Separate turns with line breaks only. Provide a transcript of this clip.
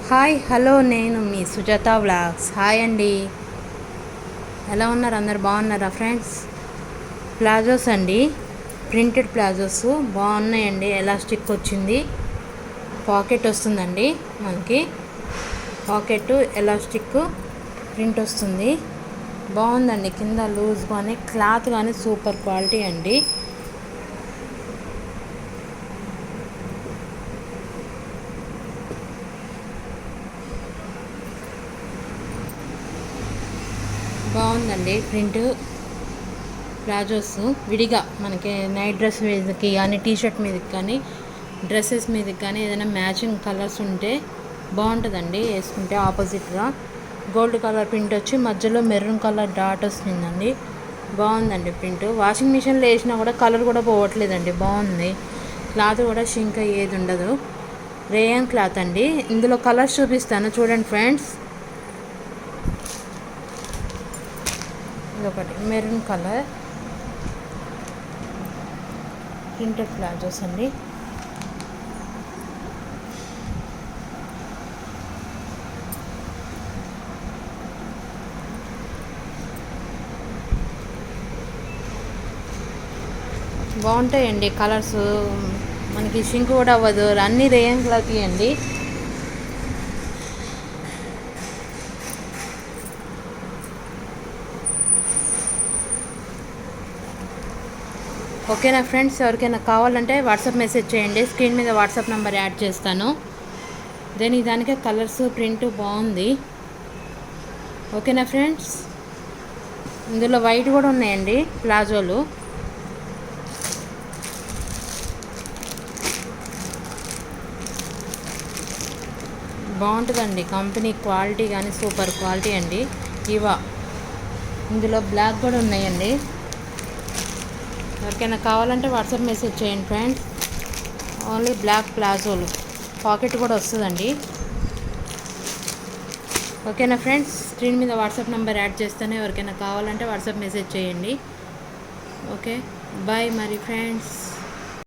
Hi hello నేను మీ Sujatha vlogs. Hi అండి, ఎలా ఉన్నారు? అందరు బాగున్నారా ఫ్రెండ్స్? ప్లాజోస్ అండి, ప్రింటెడ్ ప్లాజోస్ బాగున్నాయండి. ఎలాస్టిక్ వచ్చింది, పాకెట్ వస్తుందండి. మనకి పాకెట్ ఎలాస్టిక్ ప్రింట్ వస్తుంది. బాగుందండి. కింద లూజ్ కానీ క్లాత్ కానీ సూపర్ క్వాలిటీ అండి. బాగుందండి. ప్రింట్ ప్లాజోస్ విడిగా మనకి నైట్ డ్రెస్ మీదకి కానీ, టీషర్ట్ మీదకి కానీ, డ్రెస్సెస్ మీదకి కానీ ఏదైనా మ్యాచింగ్ కలర్స్ ఉంటే బాగుంటుందండి. వేసుకుంటే ఆపోజిట్గా గోల్డ్ కలర్ ప్రింట్ వచ్చి మధ్యలో మెరూన్ కలర్ డాట్ వస్తుందండి. బాగుందండి ప్రింట్. వాషింగ్ మిషన్లో వేసినా కూడా కలర్ కూడా పోవట్లేదండి. బాగుంది. క్లాత్ కూడా షింక్ ఏది ఉండదు. రేయన్ క్లాత్ అండి. ఇందులో కలర్స్ చూపిస్తాను చూడండి ఫ్రెండ్స్. ఇదొకటి మెరూన్ కలర్ ప్రింటెడ్ ప్లాజోస్ అండి. బాగుంటాయండి కలర్స్, మనకి షింక్ కూడా అవ్వదు. అన్ని రేయన్ క్లాత్ అండి. ఓకేనా ఫ్రెండ్స్? ఎవరికైనా కావాలంటే వాట్సాప్ మెసేజ్ చేయండి. స్క్రీన్ మీద వాట్సాప్ నెంబర్ యాడ్ చేస్తాను. దానికే కలర్స్ ప్రింట్ బాగుంది. ఓకేనా ఫ్రెండ్స్? ఇందులో వైట్ కూడా ఉన్నాయండి ప్లాజోలు. బాగుంటుందండి. కంపెనీ క్వాలిటీ కానీ సూపర్ క్వాలిటీ అండి. ఇందులో బ్లాక్ కూడా ఉన్నాయండి. ఎవరికైనా కావాలంటే వాట్సాప్ మెసేజ్ చేయండి ఫ్రెండ్స్. ఓన్లీ బ్లాక్ ప్లాజోలు, పాకెట్ కూడా వస్తుందండి. ఓకేనా ఫ్రెండ్స్? స్క్రీన్ మీద వాట్సాప్ నెంబర్ యాడ్ చేస్తేనే ఎవరికైనా కావాలంటే వాట్సాప్ మెసేజ్ చేయండి. ఓకే, బాయ్ మరి ఫ్రెండ్స్.